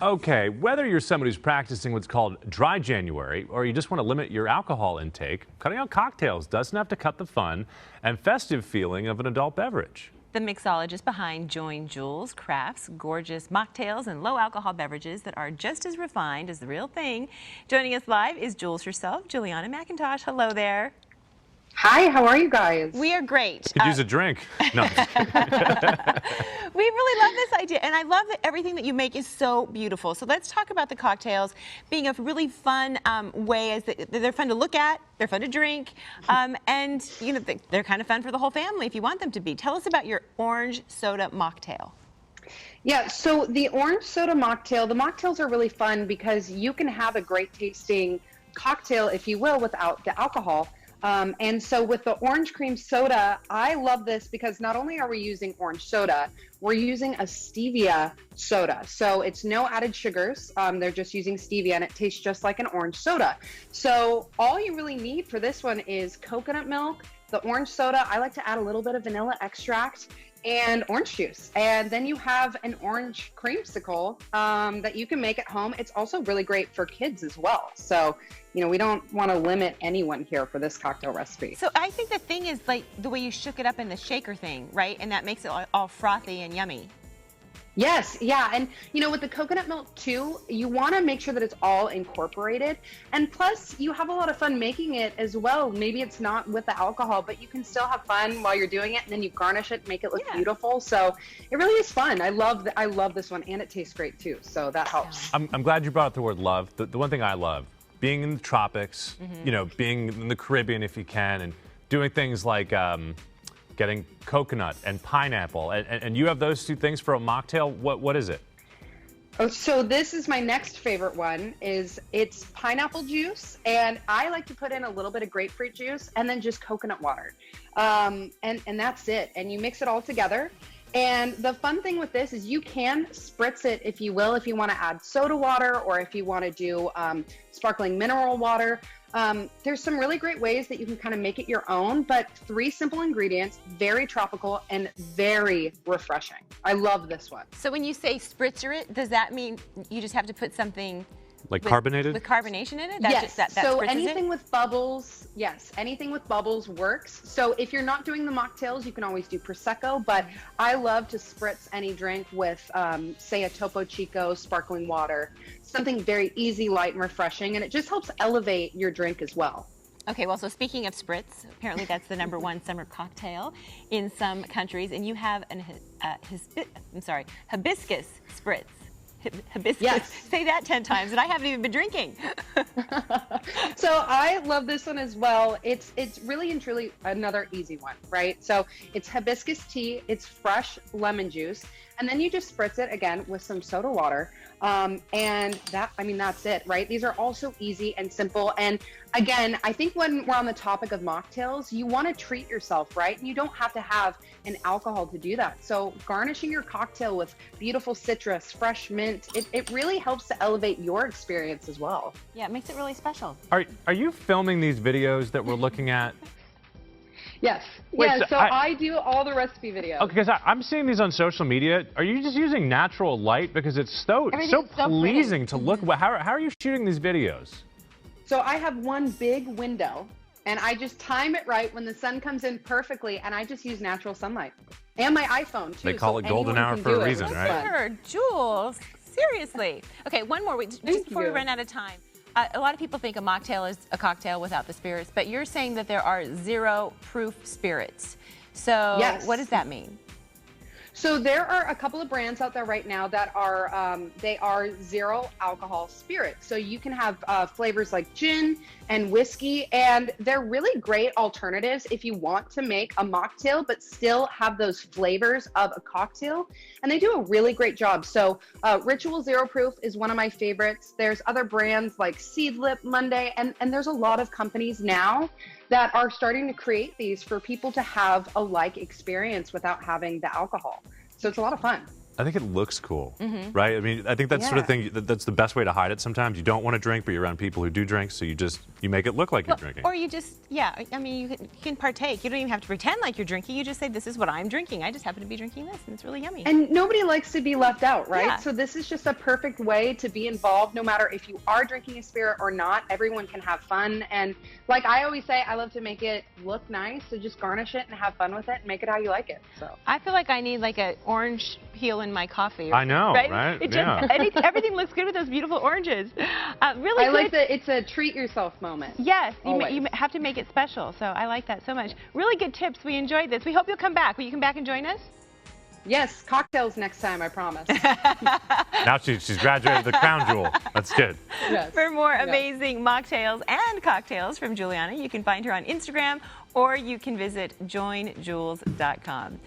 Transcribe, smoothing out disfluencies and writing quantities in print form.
Okay, whether you're somebody who's practicing what's called dry January or you just want to limit your alcohol intake, cutting out cocktails doesn't have to cut the fun and festive feeling of an adult beverage. The mixologist behind Join Jules crafts gorgeous mocktails and low-alcohol beverages that are just as refined as the real thing. Joining us live is Jules herself, Julianna McIntosh. Hello there. Hi, how are you guys? We are great. Could use a drink. No. We really love this idea, and I love that everything that you make is so beautiful. So let's talk about the cocktails being a really fun way. As they're fun to look at, they're fun to drink, and you know they're kind of fun for the whole family if you want them to be. Tell us about your orange soda mocktail. Yeah, so the orange soda mocktail, the mocktails are really fun because you can have a great tasting cocktail, if you will, without the alcohol. And so with the orange cream soda, I love this because not only are we using orange soda, we're using a stevia soda. So it's no added sugars. They're just using stevia and it tastes just like an orange soda. So all you really need for this one is coconut milk, the orange soda. I like to add a little bit of vanilla extract and orange juice. And then you have an orange creamsicle that you can make at home. It's also really great for kids as well. So, you know, we don't want to limit anyone here for this cocktail recipe. So I think the thing is like the way you shook it up in the shaker thing, right? And that makes it all frothy and yummy. Yes, yeah, and you know, with the coconut milk too, you want to make sure that it's all incorporated, and plus you have a lot of fun making it as well. Maybe it's not with the alcohol, but you can still have fun while you're doing it, and then you garnish it, make it look beautiful. So it really is fun. I love this one, and it tastes great too. So that helps. I'm glad you brought up the word love. The one thing I love, being in the tropics, you know, being in the Caribbean if you can, and doing things like getting coconut and pineapple, and you have those two things for a mocktail. What is it? Oh, so this is my next favorite one. It's pineapple juice, and I like to put in a little bit of grapefruit juice and then just coconut water, and that's it. And you mix it all together. And the fun thing with this is you can spritz it if you will, if you want to add soda water or if you want to do sparkling mineral water. There's some really great ways that you can kind of make it your own, but 3 simple ingredients, very tropical and very refreshing. I love this one. So when you say spritzer it, does that mean you just have to put something like carbonated? With carbonation in it? Yes. So anything it? with bubbles, yes, anything with bubbles works. So if you're not doing the mocktails, you can always do Prosecco, but I love to spritz any drink with, say, a Topo Chico sparkling water, something very easy, light, and refreshing, and it just helps elevate your drink as well. Okay, well, so speaking of spritz, apparently that's the #1 summer cocktail in some countries, and you have an hibiscus spritz. Hibiscus. Yes. Say that 10 times, and I haven't even been drinking. So I love this one as well. It's really and truly another easy one, right? So it's hibiscus tea, it's fresh lemon juice, and then you just spritz it again with some soda water. And that's it, right? These are also easy and simple. And again, I think when we're on the topic of mocktails, you want to treat yourself, right? And you don't have to have an alcohol to do that. So garnishing your cocktail with beautiful citrus, fresh mint, it really helps to elevate your experience as well. Yeah, it makes it really special. Are you filming these videos that we're looking at? Yes. Wait, yeah, so I do all the recipe videos. Okay, because I'm seeing these on social media. Are you just using natural light? Because it's so pleasing to look. How are you shooting these videos? So I have one big window, and I just time it right when the sun comes in perfectly, and I just use natural sunlight. And my iPhone, too. They call it golden hour for a reason, right? Sure, Jules. Seriously. Okay, one more. Just before we run out of time. A lot of people think a mocktail is a cocktail without the spirits, but you're saying that there are 0 proof spirits. So what does that mean? So there are a couple of brands out there right now that are, they are 0 alcohol spirits. So you can have flavors like gin and whiskey, and they're really great alternatives if you want to make a mocktail, but still have those flavors of a cocktail. And they do a really great job. So Ritual 0 Proof is one of my favorites. There's other brands like Seedlip, Monday, and there's a lot of companies now that are starting to create these for people to have a like experience without having the alcohol. So it's a lot of fun. I think it looks cool, right? I mean, I think that's sort of thing, that's the best way to hide it sometimes. You don't want to drink, but you're around people who do drink, so you make it look like you're drinking. Or you just, I mean, you can partake. You don't even have to pretend like you're drinking. You just say, this is what I'm drinking. I just happen to be drinking this, and it's really yummy. And nobody likes to be left out, right? Yeah. So this is just a perfect way to be involved, no matter if you are drinking a spirit or not. Everyone can have fun. And like I always say, I love to make it look nice, so just garnish it and have fun with it and make it how you like it. So I feel like I need like an orange peel in my coffee. I know, right? It just, everything looks good with those beautiful oranges. Really I good. like that it's a treat yourself moment. Yes, you Always. have to make it special, so I like that so much. Really good tips. We enjoyed this. We hope you'll come back. Will you come back and join us? Yes, cocktails next time, I promise. Now she's graduated the crown jewel. That's good. Yes. For more amazing mocktails and cocktails from Julianna, you can find her on Instagram or you can visit joinjules.com.